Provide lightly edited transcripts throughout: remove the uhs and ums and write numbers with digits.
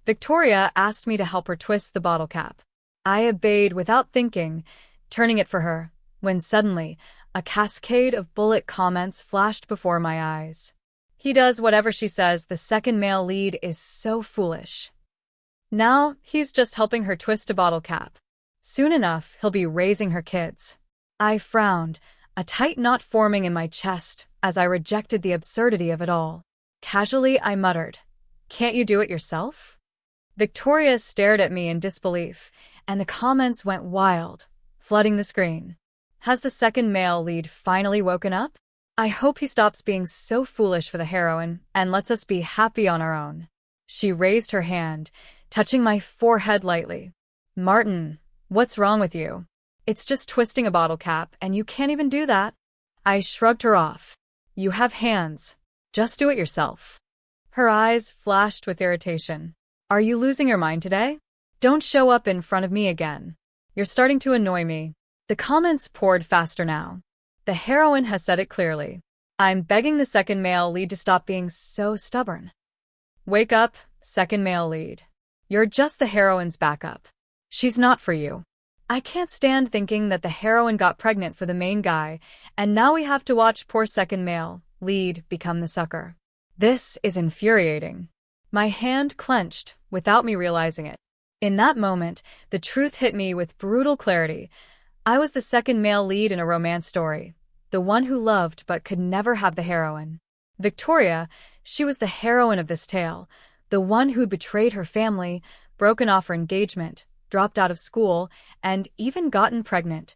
Victoria asked me to help her twist the bottle cap. I obeyed without thinking, turning it for her, when suddenly, a cascade of bullet comments flashed before my eyes. He does whatever she says, the second male lead is so foolish. Now, he's just helping her twist a bottle cap. Soon enough, he'll be raising her kids. I frowned, a tight knot forming in my chest as I rejected the absurdity of it all. Casually, I muttered, "Can't you do it yourself?" Victoria stared at me in disbelief, and the comments went wild, flooding the screen. Has the second male lead finally woken up? I hope he stops being so foolish for the heroine and lets us be happy on our own. She raised her hand, touching my forehead lightly. Martin, what's wrong with you? It's just twisting a bottle cap, and you can't even do that. I shrugged her off. You have hands. Just do it yourself. Her eyes flashed with irritation. Are you losing your mind today? Don't show up in front of me again. You're starting to annoy me. The comments poured faster now. The heroine has said it clearly. I'm begging the second male lead to stop being so stubborn. Wake up, second male lead. You're just the heroine's backup. She's not for you. I can't stand thinking that the heroine got pregnant for the main guy, and now we have to watch poor second male lead become the sucker. This is infuriating. My hand clenched without me realizing it. In that moment, the truth hit me with brutal clarity. I was the second male lead in a romance story, the one who loved but could never have the heroine. Victoria, she was the heroine of this tale, the one who'd betrayed her family, broken off her engagement, dropped out of school, and even gotten pregnant,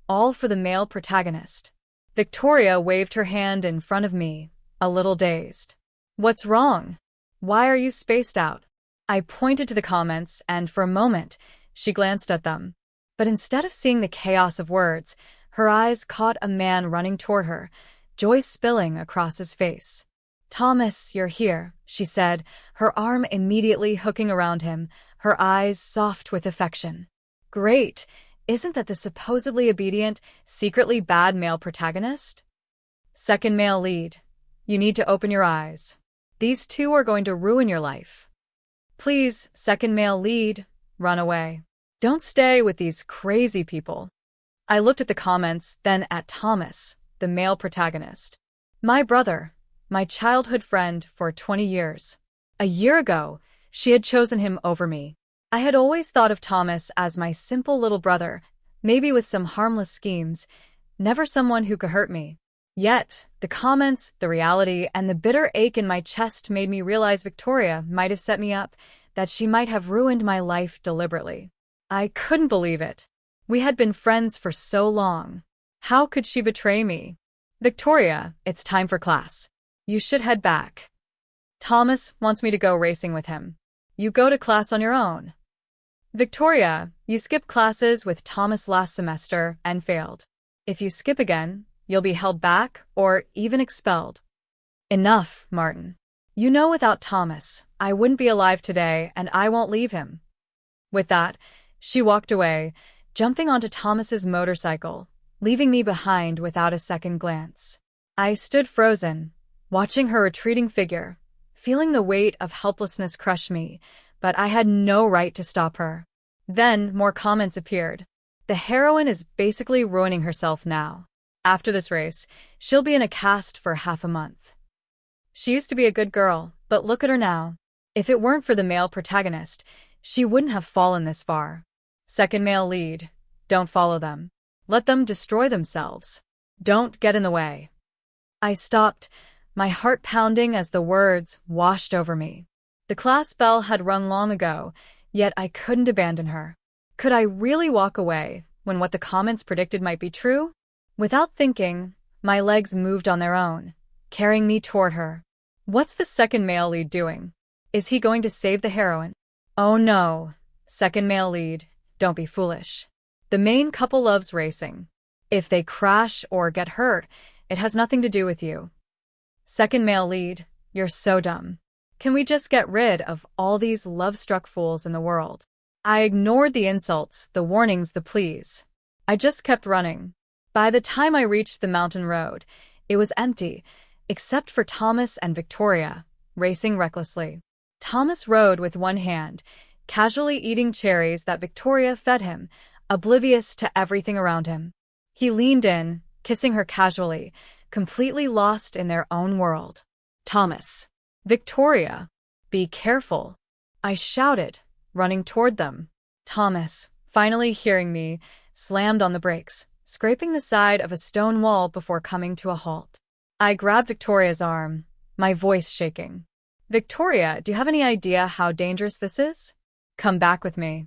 all for the male protagonist. Victoria waved her hand in front of me, a little dazed. What's wrong? Why are you spaced out? I pointed to the comments, and for a moment, she glanced at them. But instead of seeing the chaos of words, her eyes caught a man running toward her, joy spilling across his face. Thomas, you're here, she said, her arm immediately hooking around him, her eyes soft with affection. Great! Isn't that the supposedly obedient, secretly bad male protagonist? Second male lead. You need to open your eyes. These two are going to ruin your life. Please, second male lead, run away. Don't stay with these crazy people. I looked at the comments, then at Thomas, the male protagonist. My brother, my childhood friend for 20 years. A year ago, she had chosen him over me. I had always thought of Thomas as my simple little brother, maybe with some harmless schemes, never someone who could hurt me. Yet, the comments, the reality, and the bitter ache in my chest made me realize Victoria might have set me up, that she might have ruined my life deliberately. I couldn't believe it. We had been friends for so long. How could she betray me? Victoria, it's time for class. You should head back. Thomas wants me to go racing with him. You go to class on your own. Victoria, you skipped classes with Thomas last semester and failed. If you skip again, you'll be held back or even expelled. Enough, Martin. You know without Thomas, I wouldn't be alive today and I won't leave him. With that, she walked away, jumping onto Thomas's motorcycle, leaving me behind without a second glance. I stood frozen, watching her retreating figure, feeling the weight of helplessness crush me, but I had no right to stop her. Then more comments appeared. The heroine is basically ruining herself now. After this race, she'll be in a cast for half a month. She used to be a good girl, but look at her now. If it weren't for the male protagonist, she wouldn't have fallen this far. Second male lead. Don't follow them. Let them destroy themselves. Don't get in the way. I stopped, my heart pounding as the words washed over me. The class bell had rung long ago, yet I couldn't abandon her. Could I really walk away when what the comments predicted might be true? Without thinking, my legs moved on their own, carrying me toward her. What's the second male lead doing? Is he going to save the heroine? Oh no, second male lead, don't be foolish. The main couple loves racing. If they crash or get hurt, it has nothing to do with you. Second male lead, you're so dumb. Can we just get rid of all these love-struck fools in the world? I ignored the insults, the warnings, the pleas. I just kept running. By the time I reached the mountain road, it was empty, except for Thomas and Victoria, racing recklessly. Thomas rode with one hand, casually eating cherries that Victoria fed him, oblivious to everything around him. He leaned in, kissing her casually, completely lost in their own world. Thomas. Victoria. Be careful. I shouted, running toward them. Thomas, finally hearing me, slammed on the brakes, scraping the side of a stone wall before coming to a halt. I grabbed Victoria's arm, my voice shaking. Victoria, do you have any idea how dangerous this is? Come back with me.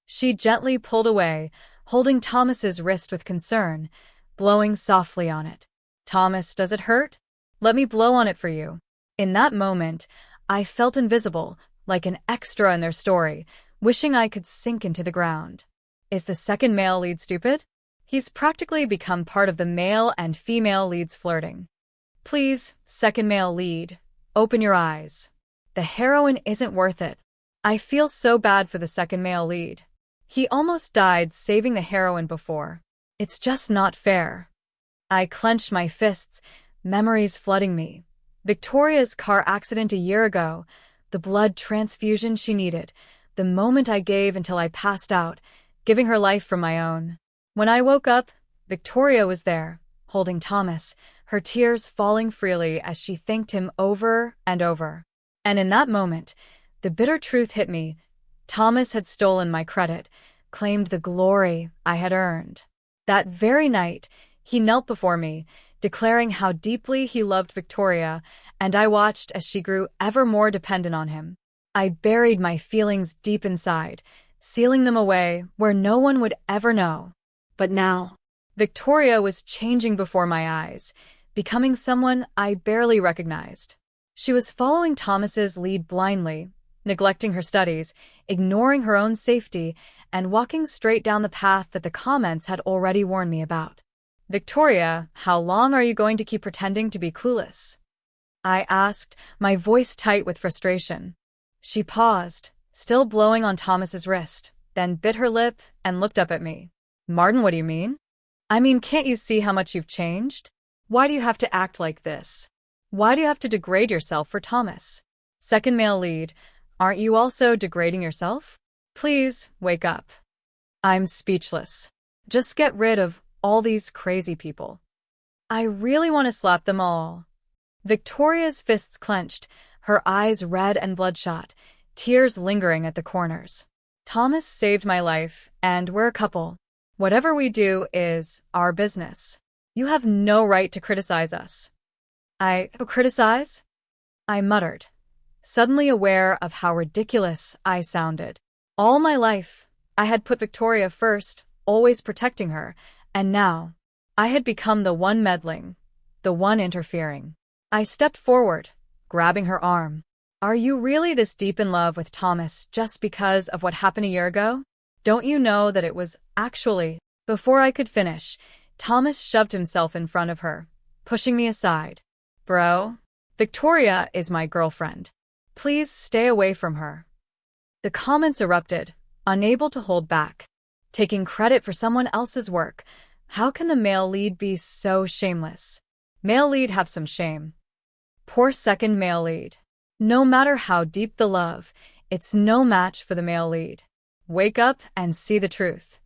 She gently pulled away, holding Thomas's wrist with concern, blowing softly on it. Thomas, does it hurt? Let me blow on it for you. In that moment, I felt invisible, like an extra in their story, wishing I could sink into the ground. Is the second male lead stupid? He's practically become part of the male and female leads flirting. Please, second male lead, open your eyes. The heroine isn't worth it. I feel so bad for the second male lead. He almost died saving the heroine before. It's just not fair. I clenched my fists, memories flooding me. Victoria's car accident a year ago, the blood transfusion she needed, the moment I gave until I passed out, giving her life from my own. When I woke up, Victoria was there, holding Thomas, her tears falling freely as she thanked him over and over. And in that moment, the bitter truth hit me. Thomas had stolen my credit, claimed the glory I had earned. That very night, he knelt before me, declaring how deeply he loved Victoria, and I watched as she grew ever more dependent on him. I buried my feelings deep inside, sealing them away where no one would ever know. But now, Victoria was changing before my eyes, becoming someone I barely recognized. She was following Thomas's lead blindly, neglecting her studies, ignoring her own safety, and walking straight down the path that the comments had already warned me about. Victoria, how long are you going to keep pretending to be clueless? I asked, my voice tight with frustration. She paused, still blowing on Thomas's wrist, then bit her lip and looked up at me. Martin, what do you mean? I mean, can't you see how much you've changed? Why do you have to act like this? Why do you have to degrade yourself for Thomas? Second male lead, aren't you also degrading yourself? Please, wake up. I'm speechless. Just get rid of all these crazy people. I really want to slap them all. Victoria's fists clenched, her eyes red and bloodshot, tears lingering at the corners. Thomas saved my life, and we're a couple. Whatever we do is our business. You have no right to criticize us. Criticize? I muttered, suddenly aware of how ridiculous I sounded. All my life, I had put Victoria first, always protecting her, and now, I had become the one meddling, the one interfering. I stepped forward, grabbing her arm. Are you really this deep in love with Thomas just because of what happened a year ago? Don't you know that it was actually... Before I could finish, Thomas shoved himself in front of her, pushing me aside. Bro, Victoria is my girlfriend. Please stay away from her. The comments erupted, unable to hold back. Taking credit for someone else's work. How can the male lead be so shameless? Male lead have some shame. Poor second male lead. No matter how deep the love, it's no match for the male lead. Wake up and see the truth.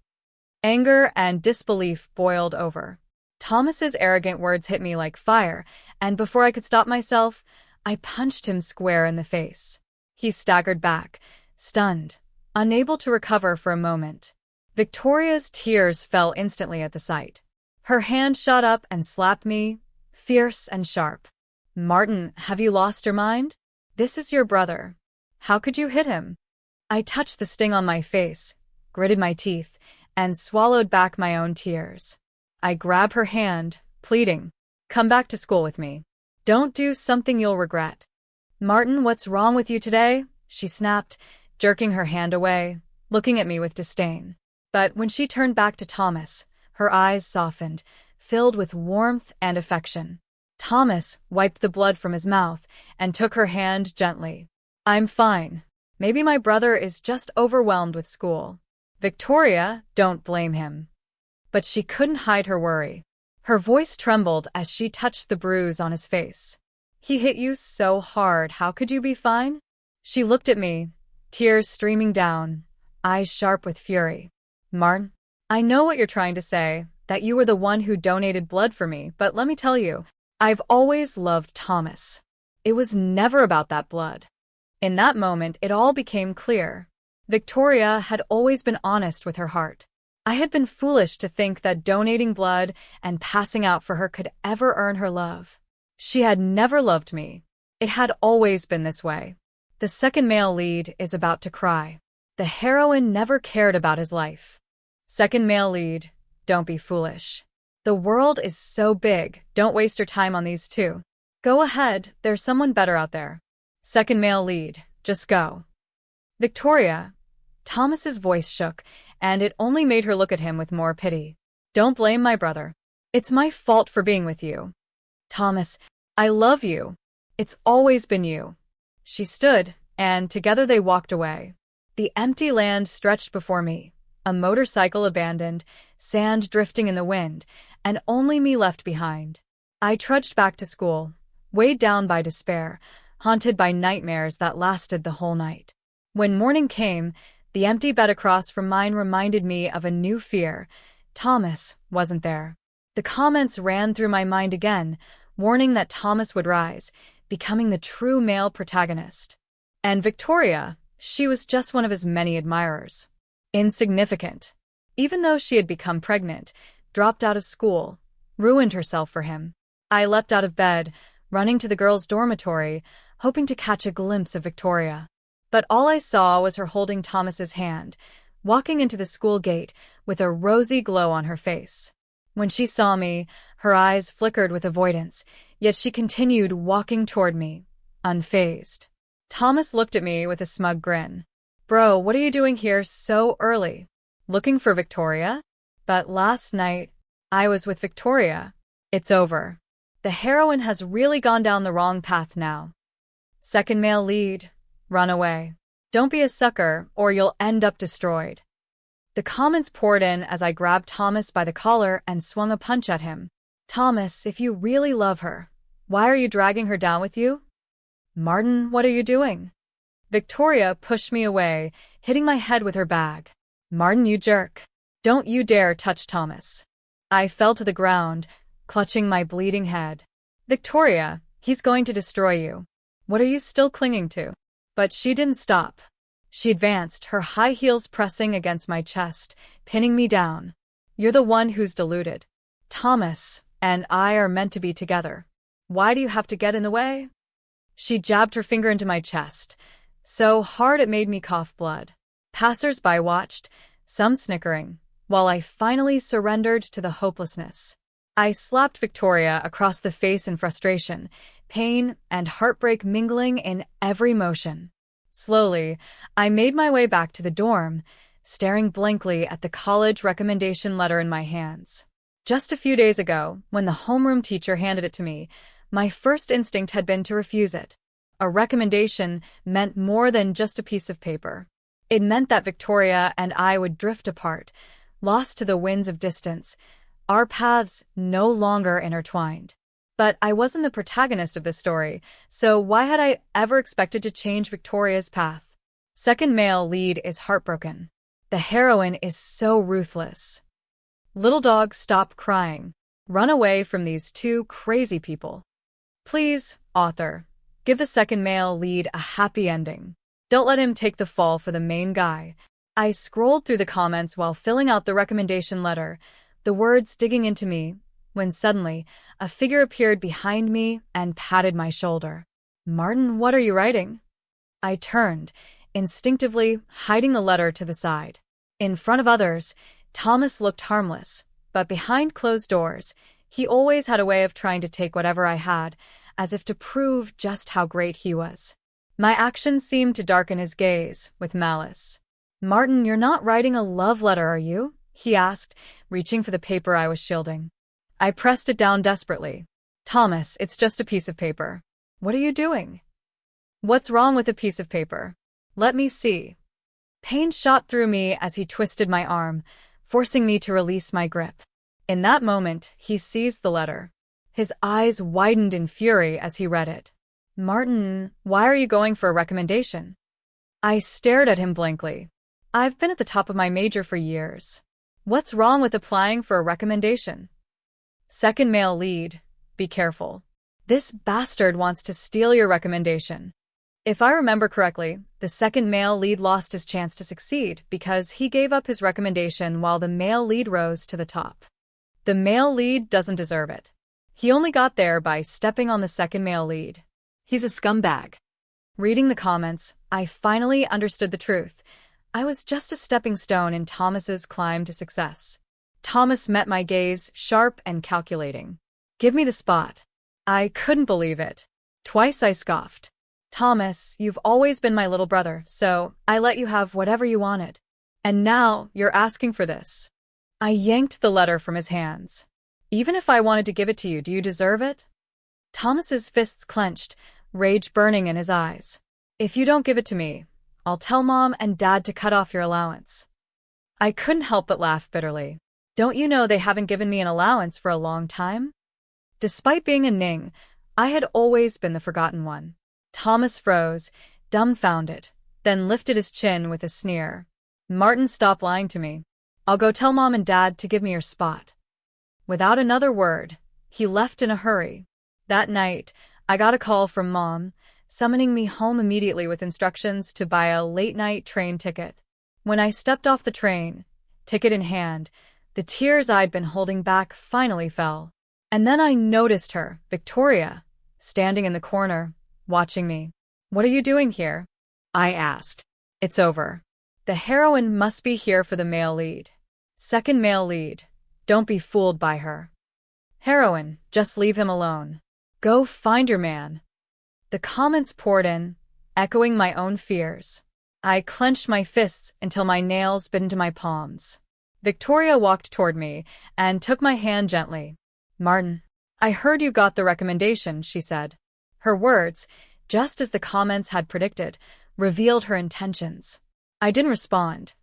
Anger and disbelief boiled over. Thomas's arrogant words hit me like fire, and before I could stop myself, I punched him square in the face. He staggered back, stunned, unable to recover for a moment. Victoria's tears fell instantly at the sight. Her hand shot up and slapped me, fierce and sharp. Martin, have you lost your mind? This is your brother. How could you hit him? I touched the sting on my face, gritted my teeth, and swallowed back my own tears. I grabbed her hand, pleading, come back to school with me. Don't do something you'll regret. Martin, what's wrong with you today? She snapped, jerking her hand away, looking at me with disdain. But when she turned back to Thomas, her eyes softened, filled with warmth and affection. Thomas wiped the blood from his mouth and took her hand gently. I'm fine. Maybe my brother is just overwhelmed with school. Victoria, don't blame him. But she couldn't hide her worry. Her voice trembled as she touched the bruise on his face. He hit you so hard, how could you be fine? She looked at me, tears streaming down, eyes sharp with fury. Martin, I know what you're trying to say, that you were the one who donated blood for me, but let me tell you, I've always loved Thomas. It was never about that blood. In that moment, it all became clear. Victoria had always been honest with her heart. I had been foolish to think that donating blood and passing out for her could ever earn her love. She had never loved me. It had always been this way. The second male lead is about to cry. The heroine never cared about his life. Second male lead, don't be foolish. The world is so big, don't waste your time on these two. Go ahead, there's someone better out there. Second male lead, just go. Victoria. Thomas's voice shook, and it only made her look at him with more pity. Don't blame my brother. It's my fault for being with you. Thomas, I love you. It's always been you. She stood, and together they walked away. The empty land stretched before me, a motorcycle abandoned, sand drifting in the wind, and only me left behind. I trudged back to school, weighed down by despair, haunted by nightmares that lasted the whole night. When morning came, the empty bed across from mine reminded me of a new fear. Thomas wasn't there. The comments ran through my mind again, warning that Thomas would rise, becoming the true male protagonist. And Victoria, she was just one of his many admirers. Insignificant. Even though she had become pregnant, dropped out of school, ruined herself for him. I leapt out of bed, running to the girls' dormitory, hoping to catch a glimpse of Victoria. But all I saw was her holding Thomas's hand, walking into the school gate with a rosy glow on her face. When she saw me, her eyes flickered with avoidance, yet she continued walking toward me, unfazed. Thomas looked at me with a smug grin. Bro, what are you doing here so early? Looking for Victoria? But last night, I was with Victoria. It's over. The heroine has really gone down the wrong path now. Second male lead. Run away. Don't be a sucker, or you'll end up destroyed. The comments poured in as I grabbed Thomas by the collar and swung a punch at him. Thomas, if you really love her, why are you dragging her down with you? Martin, what are you doing? Victoria pushed me away, hitting my head with her bag. Martin, you jerk. Don't you dare touch Thomas. I fell to the ground, clutching my bleeding head. Victoria, he's going to destroy you. What are you still clinging to? But she didn't stop. She advanced, her high heels pressing against my chest, pinning me down. You're the one who's deluded. Thomas and I are meant to be together. Why do you have to get in the way? She jabbed her finger into my chest, so hard it made me cough blood. Passers-by watched, some snickering, while I finally surrendered to the hopelessness. I slapped Victoria across the face in frustration, pain and heartbreak mingling in every motion. Slowly, I made my way back to the dorm, staring blankly at the college recommendation letter in my hands. Just a few days ago, when the homeroom teacher handed it to me, my first instinct had been to refuse it. A recommendation meant more than just a piece of paper. It meant that Victoria and I would drift apart, lost to the winds of distance, our paths no longer intertwined. But I wasn't the protagonist of this story, so why had I ever expected to change Victoria's path? Second male lead is heartbroken. The heroine is so ruthless. Little dog, stop crying. Run away from these two crazy people. Please, author, give the second male lead a happy ending. Don't let him take the fall for the main guy. I scrolled through the comments while filling out the recommendation letter, the words digging into me, when suddenly, a figure appeared behind me and patted my shoulder. Martin, what are you writing? I turned, instinctively hiding the letter to the side. In front of others, Thomas looked harmless, but behind closed doors, he always had a way of trying to take whatever I had, as if to prove just how great he was. My actions seemed to darken his gaze with malice. Martin, you're not writing a love letter, are you? He asked, reaching for the paper I was shielding. I pressed it down desperately. Thomas, it's just a piece of paper. What are you doing? What's wrong with a piece of paper? Let me see. Pain shot through me as he twisted my arm, forcing me to release my grip. In that moment, he seized the letter. His eyes widened in fury as he read it. Martin, why are you going for a recommendation? I stared at him blankly. I've been at the top of my major for years. What's wrong with applying for a recommendation? Second male lead, be careful. This bastard wants to steal your recommendation. If I remember correctly, the second male lead lost his chance to succeed because he gave up his recommendation while the male lead rose to the top. The male lead doesn't deserve it. He only got there by stepping on the second male lead. He's a scumbag. Reading the comments, I finally understood the truth. I was just a stepping stone in Thomas's climb to success. Thomas met my gaze, sharp and calculating. Give me the spot. I couldn't believe it. Twice I scoffed. Thomas, you've always been my little brother, so I let you have whatever you wanted. And now you're asking for this. I yanked the letter from his hands. Even if I wanted to give it to you, do you deserve it? Thomas's fists clenched, rage burning in his eyes. If you don't give it to me, I'll tell Mom and Dad to cut off your allowance. I couldn't help but laugh bitterly. Don't you know they haven't given me an allowance for a long time? Despite being a ning, I had always been the forgotten one. Thomas froze, dumbfounded, then lifted his chin with a sneer. Martin, stop lying to me. I'll go tell Mom and Dad to give me your spot. Without another word, he left in a hurry. That night, I got a call from Mom, summoning me home immediately with instructions to buy a late-night train ticket. When I stepped off the train, ticket in hand, the tears I'd been holding back finally fell. And then I noticed her, Victoria, standing in the corner, watching me. What are you doing here? I asked. It's over. The heroine must be here for the male lead. Second male lead. Don't be fooled by her. Heroine, just leave him alone. Go find your man. The comments poured in, echoing my own fears. I clenched my fists until my nails bit into my palms. Victoria walked toward me and took my hand gently. Martin, I heard you got the recommendation, she said. Her words, just as the comments had predicted, revealed her intentions. I didn't respond,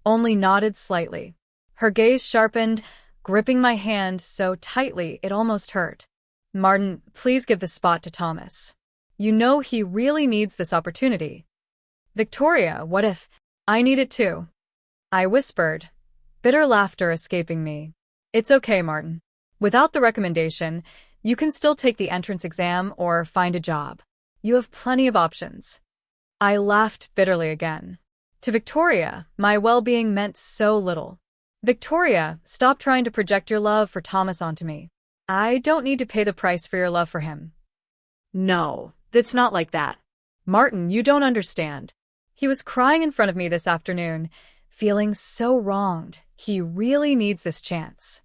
only nodded slightly. Her gaze sharpened, gripping my hand so tightly it almost hurt. Martin, please give the spot to Thomas. You know he really needs this opportunity. Victoria, what if I need it too? I whispered, bitter laughter escaping me. It's okay, Martin. Without the recommendation, you can still take the entrance exam or find a job. You have plenty of options. I laughed bitterly again. To Victoria, my well-being meant so little. Victoria, stop trying to project your love for Thomas onto me. I don't need to pay the price for your love for him. No, it's not like that. Martin, you don't understand. He was crying in front of me this afternoon, feeling so wronged. He really needs this chance.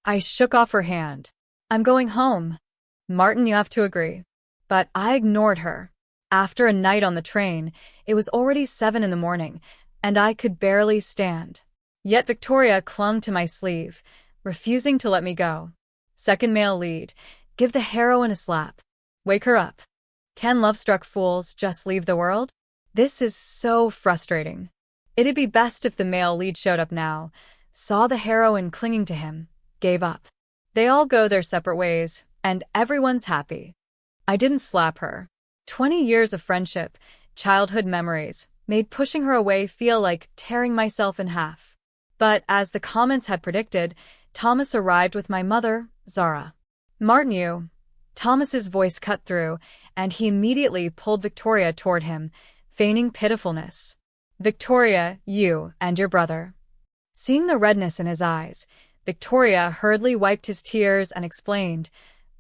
I shook off her hand. I'm going home. Martin, you have to agree. But I ignored her. After a night on the train, it was already 7 in the morning, and I could barely stand. Yet Victoria clung to my sleeve, refusing to let me go. Second male lead, give the heroine a slap. Wake her up. Can love-struck fools just leave the world? This is so frustrating. It'd be best if the male lead showed up now, saw the heroine clinging to him, gave up. They all go their separate ways, and everyone's happy. I didn't slap her. 20 years of friendship, childhood memories, made pushing her away feel like tearing myself in half. But as the comments had predicted, Thomas arrived with my mother, Zara. Martin, you. Thomas's voice cut through, and he immediately pulled Victoria toward him, feigning pitifulness. Victoria, you and your brother. Seeing the redness in his eyes, Victoria hurriedly wiped his tears and explained,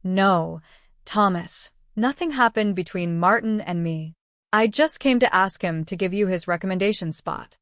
No, Thomas, nothing happened between Martin and me. I just came to ask him to give you his recommendation spot.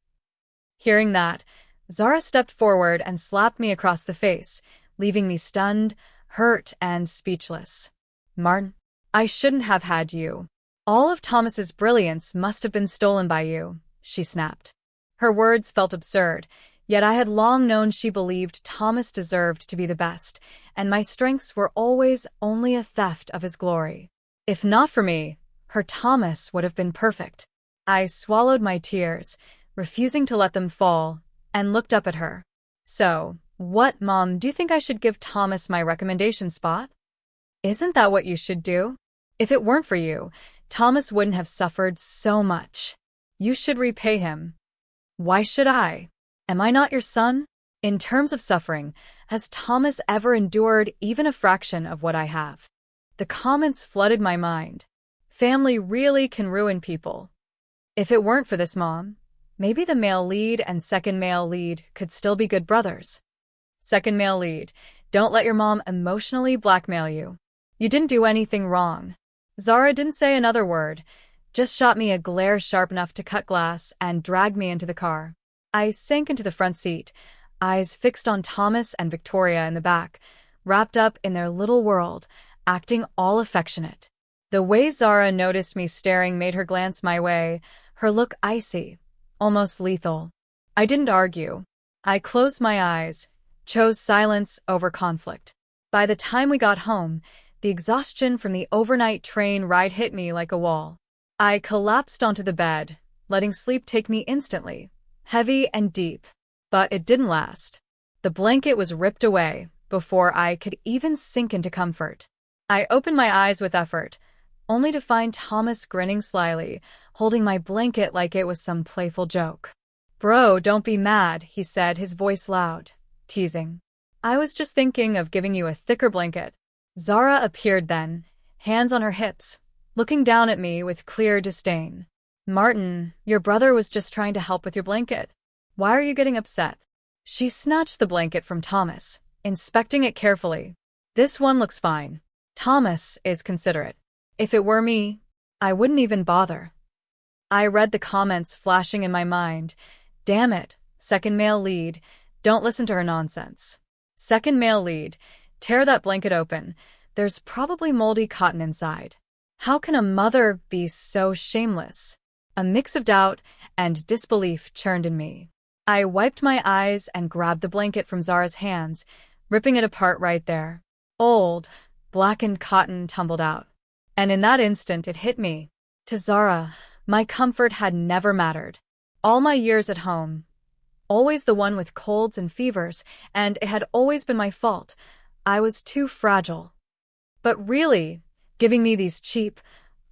Hearing that, Zara stepped forward and slapped me across the face, leaving me stunned, hurt, and speechless. Martin, I shouldn't have had you. All of Thomas's brilliance must have been stolen by you, she snapped. Her words felt absurd, yet I had long known she believed Thomas deserved to be the best, and my strengths were always only a theft of his glory. If not for me, her Thomas would have been perfect. I swallowed my tears, refusing to let them fall, and looked up at her. So, what, Mom, do you think I should give Thomas my recommendation spot? Isn't that what you should do? If it weren't for you, Thomas wouldn't have suffered so much. You should repay him. Why should I? Am I not your son? In terms of suffering, has Thomas ever endured even a fraction of what I have? The comments flooded my mind. Family really can ruin people. If it weren't for this mom, maybe the male lead and second male lead could still be good brothers. Second male lead, don't let your mom emotionally blackmail you. You didn't do anything wrong. Zara didn't say another word, just shot me a glare sharp enough to cut glass and dragged me into the car. I sank into the front seat, eyes fixed on Thomas and Victoria in the back, wrapped up in their little world, acting all affectionate. The way Zara noticed me staring made her glance my way, her look icy, almost lethal. I didn't argue. I closed my eyes, chose silence over conflict. By the time we got home, the exhaustion from the overnight train ride hit me like a wall. I collapsed onto the bed, letting sleep take me instantly, heavy and deep. But it didn't last. The blanket was ripped away before I could even sink into comfort. I opened my eyes with effort, only to find Thomas grinning slyly, holding my blanket like it was some playful joke. "Bro, don't be mad," he said, his voice loud, teasing. "I was just thinking of giving you a thicker blanket." Zara appeared then, hands on her hips, looking down at me with clear disdain. "Martin, your brother was just trying to help with your blanket. Why are you getting upset?" She snatched the blanket from Thomas, inspecting it carefully. "This one looks fine. Thomas is considerate. If it were me, I wouldn't even bother." I read the comments flashing in my mind. Damn it, second male lead, don't listen to her nonsense. Second male lead, tear that blanket open. There's probably moldy cotton inside. How can a mother be so shameless? A mix of doubt and disbelief churned in me. I wiped my eyes and grabbed the blanket from Zara's hands, ripping it apart right there. Old, blackened cotton tumbled out. And in that instant it hit me. To Zara, my comfort had never mattered. All my years at home, always the one with colds and fevers, and it had always been my fault. I was too fragile. But really, giving me these cheap,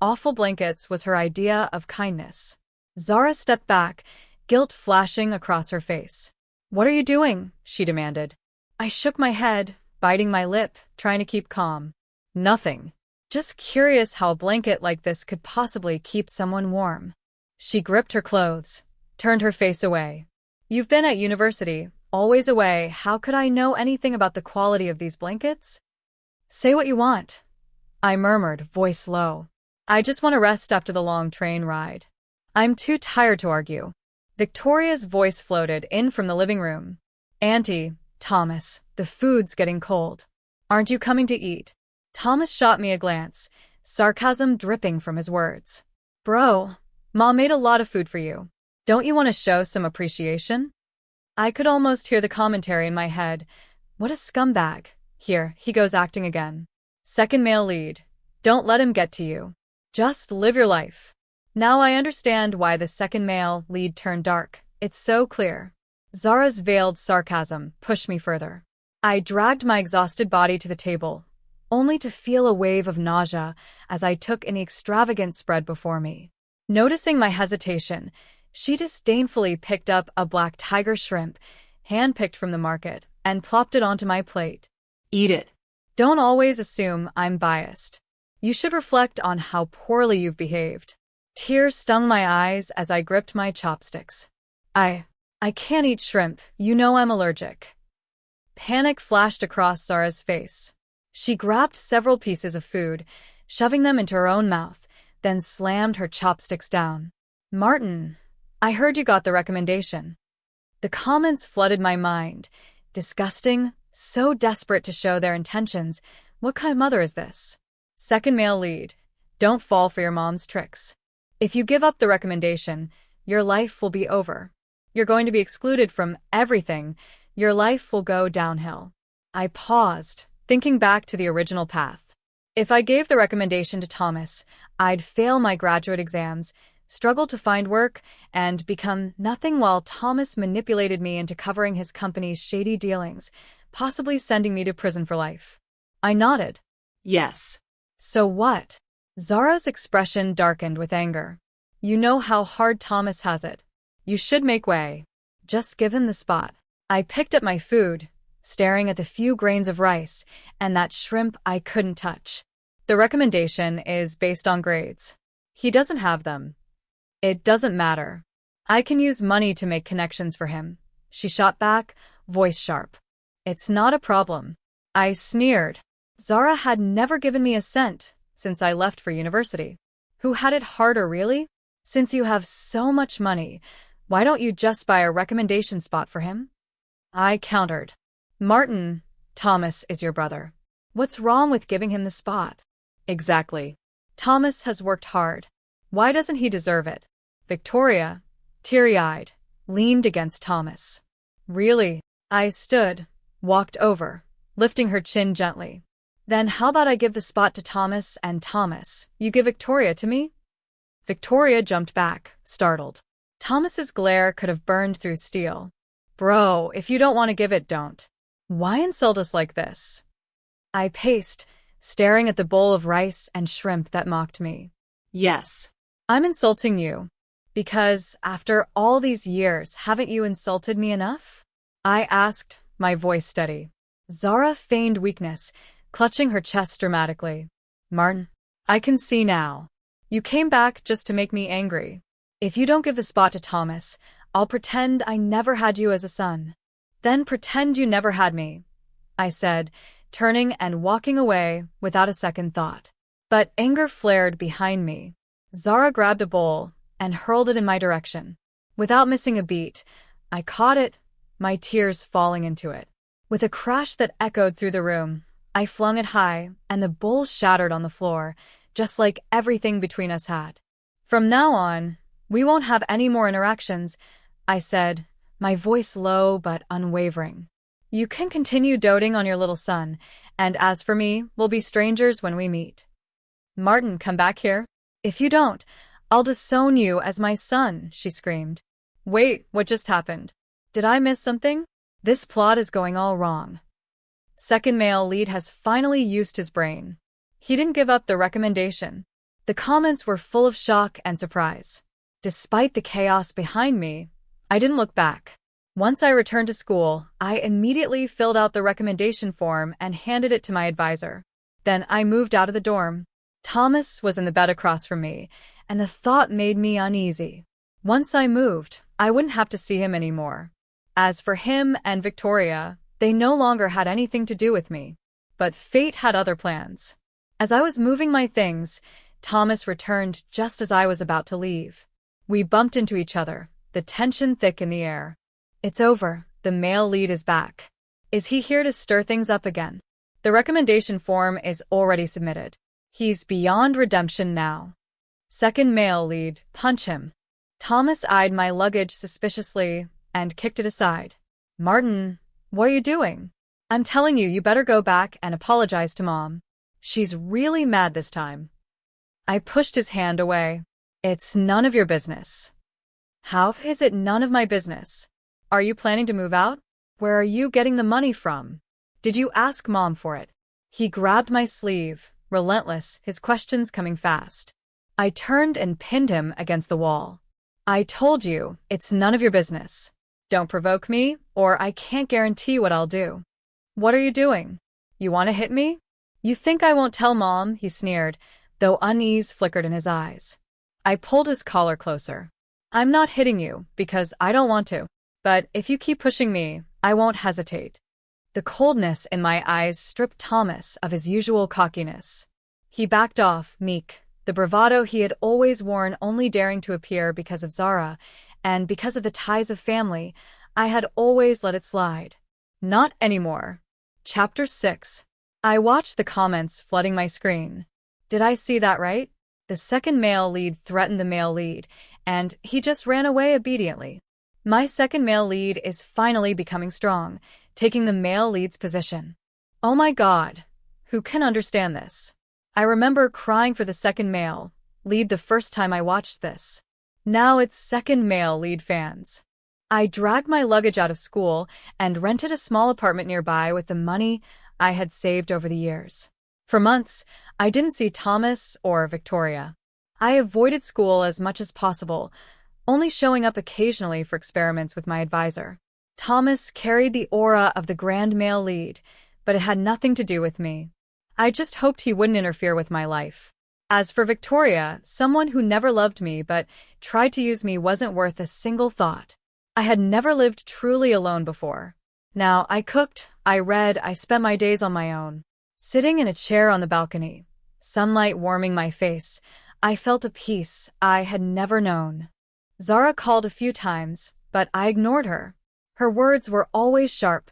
awful blankets was her idea of kindness. Zara stepped back, guilt flashing across her face. "What are you doing?" she demanded. I shook my head, biting my lip, trying to keep calm. "Nothing. Just curious how a blanket like this could possibly keep someone warm." She gripped her clothes, turned her face away. "You've been at university, always away. How could I know anything about the quality of these blankets?" "Say what you want," I murmured, voice low. "I just want to rest after the long train ride. I'm too tired to argue." Victoria's voice floated in from the living room. "Auntie, Thomas, the food's getting cold. Aren't you coming to eat?" Thomas shot me a glance, sarcasm dripping from his words. "Bro, Mom made a lot of food for you. Don't you want to show some appreciation?" I could almost hear the commentary in my head. What a scumbag. Here, he goes acting again. Second male lead. Don't let him get to you. Just live your life. Now I understand why the second male lead turned dark. It's so clear. Zara's veiled sarcasm pushed me further. I dragged my exhausted body to the table, only to feel a wave of nausea as I took in the extravagant spread before me. Noticing my hesitation, she disdainfully picked up a black tiger shrimp, hand-picked from the market, and plopped it onto my plate. "Eat it. Don't always assume I'm biased. You should reflect on how poorly you've behaved." Tears stung my eyes as I gripped my chopsticks. I can't eat shrimp. You know I'm allergic." Panic flashed across Zara's face. She grabbed several pieces of food, shoving them into her own mouth, then slammed her chopsticks down. "Martin, I heard you got the recommendation." The comments flooded my mind. Disgusting, so desperate to show their intentions. What kind of mother is this? Second male lead. Don't fall for your mom's tricks. If you give up the recommendation, your life will be over. You're going to be excluded from everything. Your life will go downhill. I paused, thinking back to the original path. If I gave the recommendation to Thomas, I'd fail my graduate exams, struggle to find work, and become nothing while Thomas manipulated me into covering his company's shady dealings, possibly sending me to prison for life. I nodded. "Yes." "So what?" Zara's expression darkened with anger. You know how hard Thomas has it. You should make way. Just give him the spot. I picked up my food, staring at the few grains of rice and that shrimp I couldn't touch. The recommendation is based on grades. He doesn't have them. It doesn't matter. I can use money to make connections for him. She shot back, voice sharp. It's not a problem. I sneered. Zara had never given me a cent since I left for university. Who had it harder, really? Since you have so much money, why don't you just buy a recommendation spot for him? I countered. Martin, Thomas is your brother. What's wrong with giving him the spot? Exactly. Thomas has worked hard. Why doesn't he deserve it? Victoria, teary-eyed, leaned against Thomas. Really? I stood, walked over, lifting her chin gently. Then how about I give the spot to Thomas and Thomas, you give Victoria to me? Victoria jumped back, startled. Thomas's glare could have burned through steel. Bro, if you don't want to give it, don't. Why insult us like this? I paced, staring at the bowl of rice and shrimp that mocked me. Yes. I'm insulting you. Because, after all these years, haven't you insulted me enough? I asked, my voice steady. Zara feigned weakness, clutching her chest dramatically. Martin, I can see now. You came back just to make me angry. If you don't give the spot to Thomas, I'll pretend I never had you as a son. Then pretend you never had me, I said, turning and walking away without a second thought. But anger flared behind me. Zara grabbed a bowl and hurled it in my direction. Without missing a beat, I caught it, my tears falling into it. With a crash that echoed through the room, I flung it high, and the bowl shattered on the floor, just like everything between us had. From now on, we won't have any more interactions, I said, my voice low but unwavering. You can continue doting on your little son, and as for me, we'll be strangers when we meet. Martin, come back here. If you don't, I'll disown you as my son, she screamed. Wait, what just happened? Did I miss something? This plot is going all wrong. Second male lead has finally used his brain. He didn't give up the recommendation. The comments were full of shock and surprise. Despite the chaos behind me, I didn't look back. Once I returned to school, I immediately filled out the recommendation form and handed it to my advisor. Then I moved out of the dorm. Thomas was in the bed across from me, and the thought made me uneasy. Once I moved, I wouldn't have to see him anymore. As for him and Victoria, they no longer had anything to do with me. But fate had other plans. As I was moving my things, Thomas returned just as I was about to leave. We bumped into each other, the tension thick in the air. It's over, the male lead is back. Is he here to stir things up again? The recommendation form is already submitted. He's beyond redemption now. Second male lead, punch him. Thomas eyed my luggage suspiciously and kicked it aside. Martin, what are you doing? I'm telling you, you better go back and apologize to Mom. She's really mad this time. I pushed his hand away. It's none of your business. How is it none of my business? Are you planning to move out? Where are you getting the money from? Did you ask Mom for it? He grabbed my sleeve, relentless, his questions coming fast. I turned and pinned him against the wall. I told you, it's none of your business. Don't provoke me, or I can't guarantee what I'll do. What are you doing? You want to hit me? You think I won't tell Mom, he sneered, though unease flickered in his eyes. I pulled his collar closer. I'm not hitting you, because I don't want to. But if you keep pushing me, I won't hesitate. The coldness in my eyes stripped Thomas of his usual cockiness. He backed off, meek, the bravado he had always worn only daring to appear because of Zara, and because of the ties of family, I had always let it slide. Not anymore. Chapter 6. I watched the comments flooding my screen. Did I see that right? The second male lead threatened the male lead, and he just ran away obediently. My second male lead is finally becoming strong, taking the male lead's position. Oh my God, who can understand this? I remember crying for the second male lead the first time I watched this. Now it's second male lead fans. I dragged my luggage out of school and rented a small apartment nearby with the money I had saved over the years. For months, I didn't see Thomas or Victoria. I avoided school as much as possible, only showing up occasionally for experiments with my advisor. Thomas carried the aura of the grand male lead, but it had nothing to do with me. I just hoped he wouldn't interfere with my life. As for Victoria, someone who never loved me but tried to use me wasn't worth a single thought. I had never lived truly alone before. Now, I cooked, I read, I spent my days on my own. Sitting in a chair on the balcony, sunlight warming my face, I felt a peace I had never known. Zara called a few times, but I ignored her. Her words were always sharp,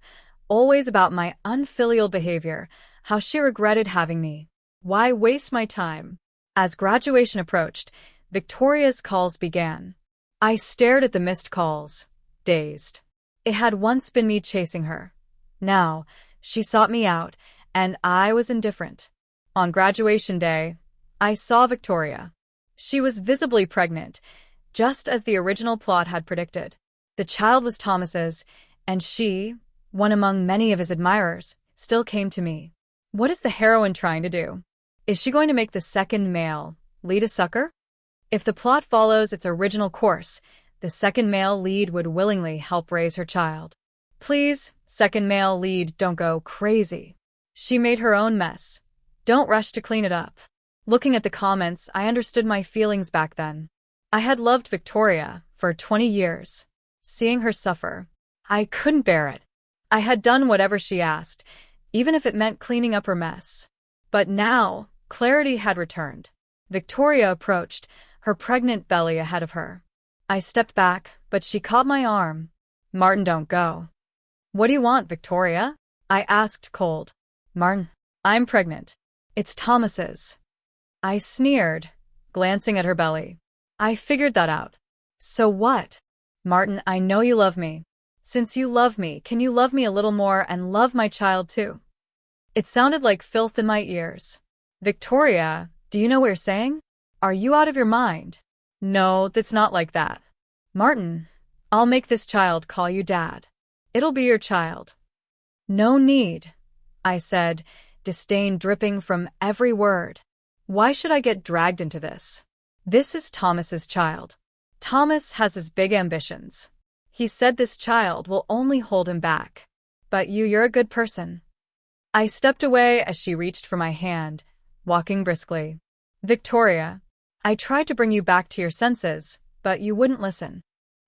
always about my unfilial behavior, how she regretted having me. Why waste my time? As graduation approached, Victoria's calls began. I stared at the missed calls, dazed. It had once been me chasing her. Now, she sought me out, and I was indifferent. On graduation day, I saw Victoria. She was visibly pregnant, just as the original plot had predicted. The child was Thomas's, and she, one among many of his admirers, still came to me. What is the heroine trying to do? Is she going to make the second male lead a sucker? If the plot follows its original course, the second male lead would willingly help raise her child. Please, second male lead, don't go crazy. She made her own mess. Don't rush to clean it up. Looking at the comments, I understood my feelings back then. I had loved Victoria for 20 years. Seeing her suffer, I couldn't bear it. I had done whatever she asked, even if it meant cleaning up her mess. But now, clarity had returned. Victoria approached, her pregnant belly ahead of her. I stepped back, but she caught my arm. Martin, don't go. What do you want, Victoria? I asked cold. Martin, I'm pregnant. It's Thomas's. I sneered, glancing at her belly. I figured that out. So what? Martin, I know you love me. Since you love me, can you love me a little more and love my child too? It sounded like filth in my ears. Victoria, do you know what you're saying? Are you out of your mind? No, that's not like that. Martin, I'll make this child call you Dad. It'll be your child. No need, I said, disdain dripping from every word. Why should I get dragged into this? This is Thomas's child. Thomas has his big ambitions. He said this child will only hold him back. But you're a good person. I stepped away as she reached for my hand, walking briskly. Victoria, I tried to bring you back to your senses, but you wouldn't listen.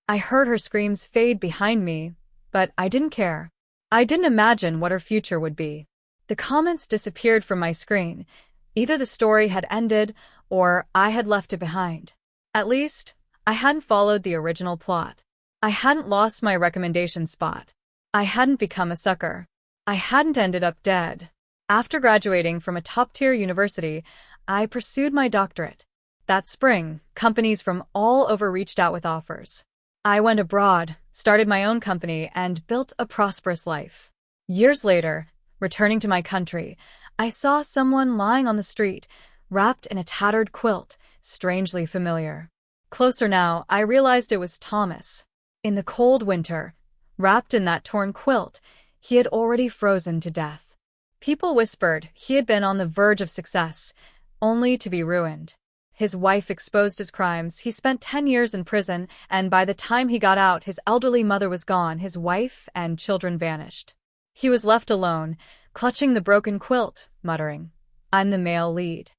I heard her screams fade behind me, but I didn't care. I didn't imagine what her future would be. The comments disappeared from my screen. Either the story had ended, or I had left it behind. At least, I hadn't followed the original plot. I hadn't lost my recommendation spot. I hadn't become a sucker. I hadn't ended up dead. After graduating from a top-tier university, I pursued my doctorate. That spring, companies from all over reached out with offers. I went abroad, started my own company, and built a prosperous life. Years later, returning to my country, I saw someone lying on the street, wrapped in a tattered quilt, strangely familiar. Closer now, I realized it was Thomas. In the cold winter, wrapped in that torn quilt, he had already frozen to death. People whispered he had been on the verge of success, only to be ruined. His wife exposed his crimes, he spent 10 years in prison, and by the time he got out, his elderly mother was gone, his wife and children vanished. He was left alone, clutching the broken quilt, muttering, "I'm the male lead."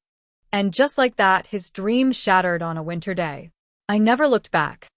And just like that, his dream shattered on a winter day. I never looked back.